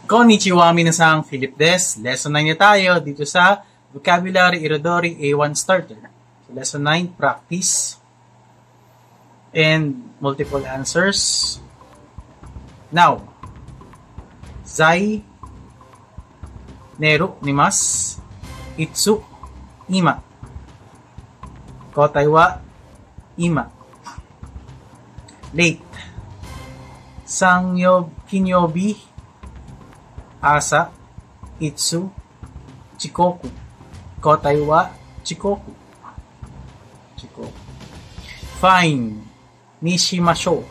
Konnichiwa minasang, Philip Des. Lesson 9 na tayo dito sa Vocabulary Irodori A1 Starter. So, lesson 9, practice and multiple answers. Now, Zai, Neru, Nimas, Itsu, Ima. Kotai wa Ima. Late. Sangyob, Kinyobi, Asa, Itsu, Chikoku. Kotai wa Chikoku. Chikoku. Fine. Nishimashou.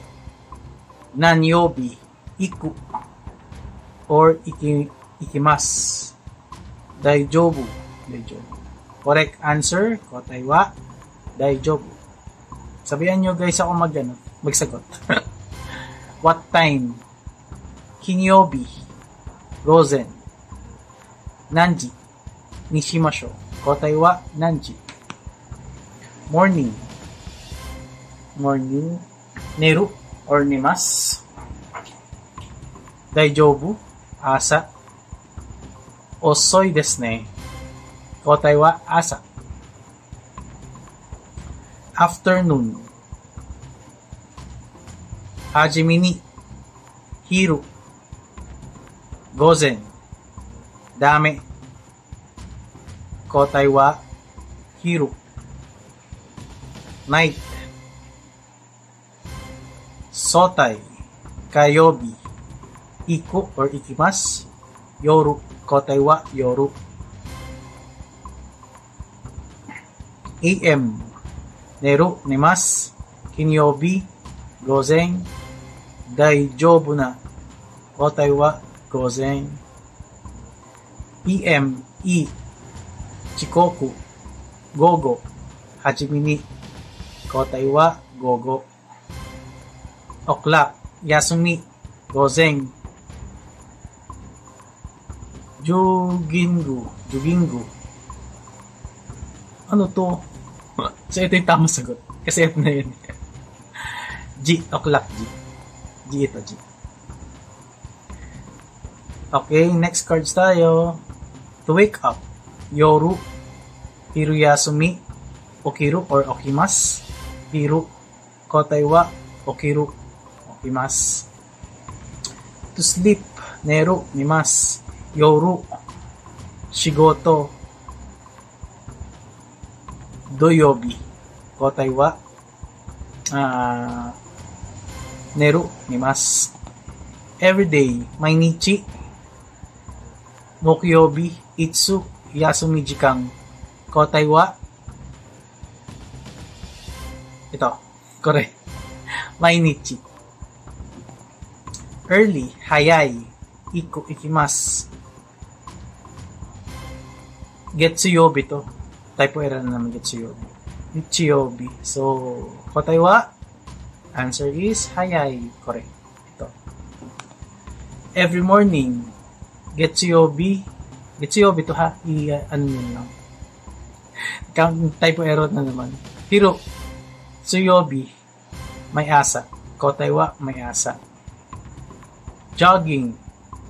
Nanyobi, Iku. Or ikimas. Daijobu. Daijobu. Correct answer, kotai wa daijobu. Sabihan nyo guys ako magsagot. What time? Kinyobi. Gozen. Nanji. Nishimashou. Kotai wa nanji. Morning. Morning. Neru or nimas. Daijobu. Asa. Osoi desu ne. Kotai wa asa. Afternoon. Hajime ni hiru. Gozen. Dame. Kotai wa hiru. Night. Sotai. Kayobi. Iku or ikimas. Yoru. Kotai wa yoru. AM. Neru, nimas. Kinyobi. Gozen. Daijobu na. Kotai wa gozen. PM. Chikoku. Gogo. Hajime ni. Kotai wa gogo. O'clock. Yasumi. Gozen. Jugingu. Ano to? So, ito yung tamang sagot. Kasi ito na yun. G. O'clock. G ito. G. Okay, next cards tayo. To wake up. Yoru. Hiruyasumi. Okiru or okimas. Hiru. Kotai wa okiru. Okimas. To sleep. Neru. Nimas. Yoru. Shigoto. Doyobi. Kotai wa neru nimas. Everyday. Mainichi. Mokyobi. Itsu. Yasumi jikan. Kotai wa ito. Correct. Mainichi. Early. Hayai. Iku. Ikimas. Getsuyobi to. Typo error na naman Getsuyobi. Ichiyobi. So, kotai wa? Answer is hayai. Correct. Ito. Every morning. Getsuyobi. Getsuyobi to ha. Ano yun lang. Typo error na naman. Hiro. Tsuyobi. May asa. Kotai wa? May asa. Jogging.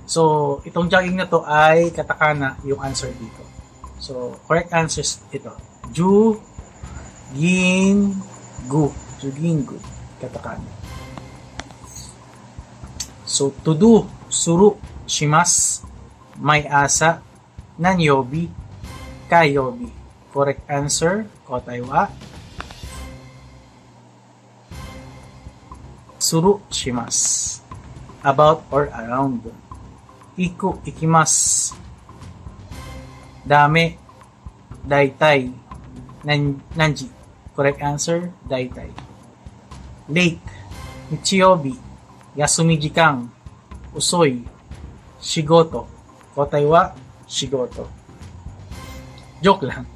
So, itong jogging na to ay katakana yung answer dito. So, correct answers ito. Jugingu. Katakana. So, to do. Suru. Shimas. May asa. Nanyobi. Kayobi. Correct answer. Kotai wa. Suru. Shimas. About or around. Iku. Ikimas. Dame, daitai, nanji. Correct answer, daitai. Late, nichiyobi, yasumi jikan, usoi, shigoto. Kotai wa shigoto. Joke lang.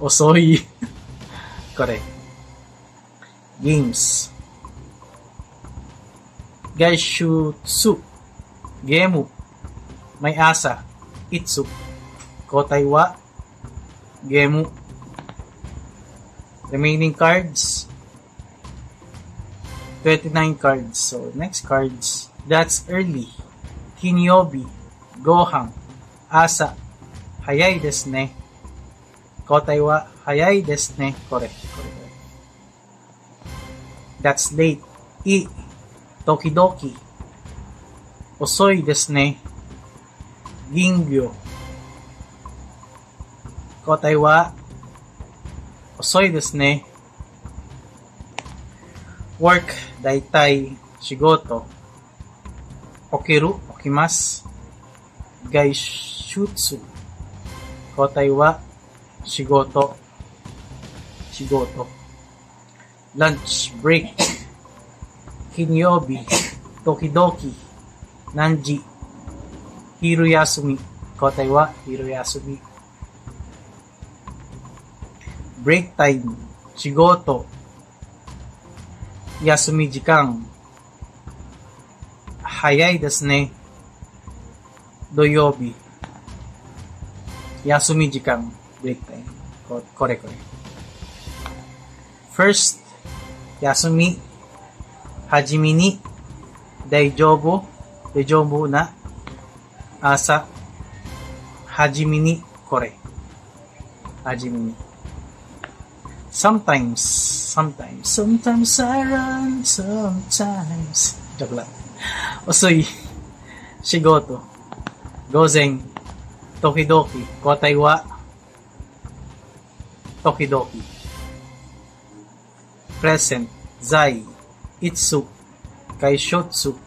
Osoi. Correct. Games. Gaishutsu. Gemu. May asa. Itsu. Kotai wa gemu. Remaining cards 29 cards. So next cards, that's early. Kinyobi, Gohan, Asa, Hayai desu ne. Kotai wa hayai desu ne. Kore. That's late. I, Tokidoki, Osoi desu ne. Gingyo. Kotai wa Osoi desu ne. Work, daitai, shigoto. Okiru, okimasu. Gaishutsu. Kotai wa shigoto. Shigoto. Lunch, break. Kinyobi, Tokidoki, Nanji. Hiruyasumi. Kotai wa hiruyasumi. Break time, shigoto. Yasumi jikan. Hayai desu ne. Doyobi. Yasumi jikan. Break time. Kore. First, yasumi. Hajimi ni. Daijobu. Daijobu na. Asa. Hajimi ni. Kore. Hajimi ni. Sometimes I run, sometimes. Joke lang. Osoi, shigoto, gozen, tokidoki, kotai wa, tokidoki. Present, zai, itsu, kaishotsu,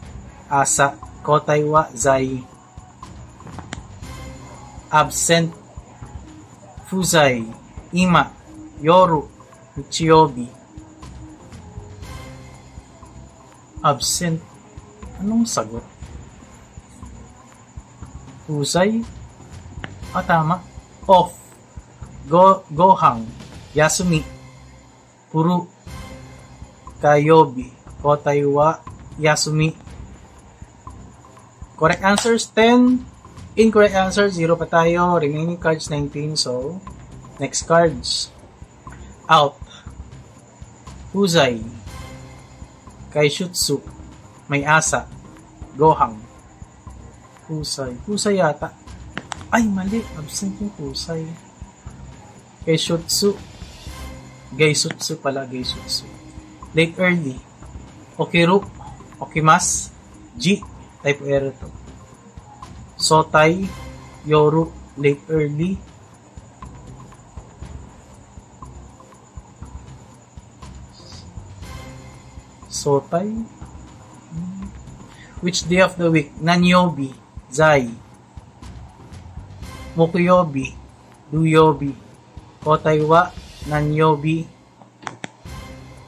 asa, kotai wa, zai. Absent, fuzai, ima, yoru, Nichiyobi. Absent. Anong sagot? Usay. Tama. Off. Gohan. Yasumi. Puru. Kayobi. Kotai wa Yasumi. Correct answers 10. Incorrect answers 0 pa tayo. Remaining cards 19. So, next cards. Out. Huzai. Kaishutsu. May asa. Gohan. Husay. Husay yata. Ay, mali. Absent yung husay. Kaishutsu. Gaisutsu pala. Gaisutsu. Late early. Okiru. Okimas. G. Type error to. Sotai. Yoru. Late early. Sotai. Which day of the week? Nanyobi. Zai. Mokuyobi. Duyobi. Kotai wa Nanyobi.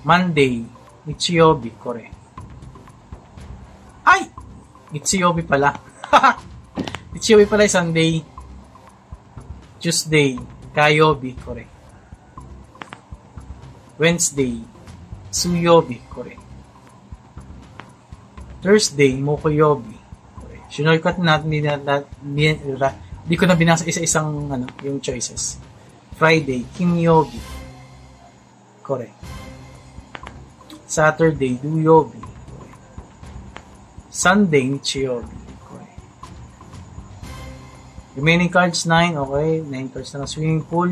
Monday. Nichiyobi. Kore. Ay! Nichiyobi pala. Nichiyobi pala Sunday. Tuesday. Kayobi. Kore. Wednesday. Suyobi. Kore. Thursday, Mokuyobi. Shortcut natin, hindi ko na binasa isa-isang yung choices. Friday, Kimyobi. Correct. Saturday, Duyobi. Correct. Sunday, Nichiyobi. Correct. Remaining cards 9. Okay, 9 cards na ng swimming pool.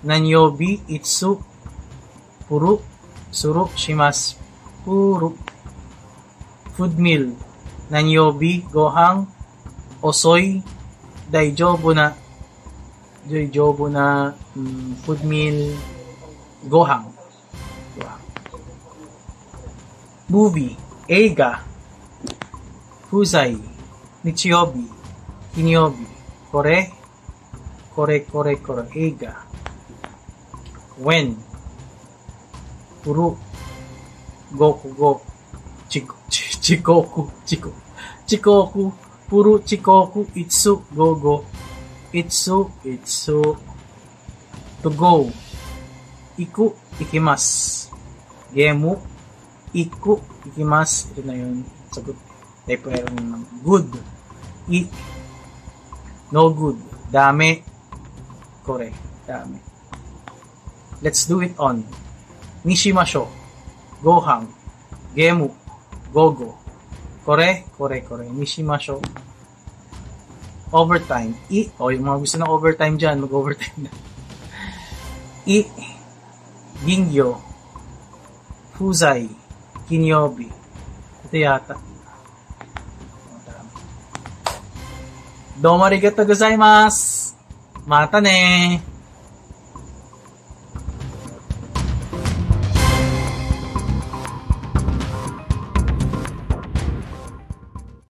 Nanyobi, Itsu, Puru, Suru, Shimas, Puru. Food meal, Nanyobi, Gohan, Osoi, Daijobu na food meal, Gohan. Movie, Eiga, Huzai, Nichiyobi, Kinyobi, Kore, Eiga. When, Puru, Goku, Chikoku, Puru, Chikoku, Itsu, Gogo, Itsu, to go, Iku, Ikimas, Gemu, Iku, Ikimas, ito na yun, sagot, type error naman, good, no good, dame, kore, dame. Let's do it on, Nishimasho, Gohan, Gemu, Gogo. Kore. Nishimasho. overtime. Yung mga gusto ng overtime dyan, mag-overtime na. Gingyo, Fuzai, Kinyobi. Ito yata. Domo arigatou gozaimasu. Mata ne.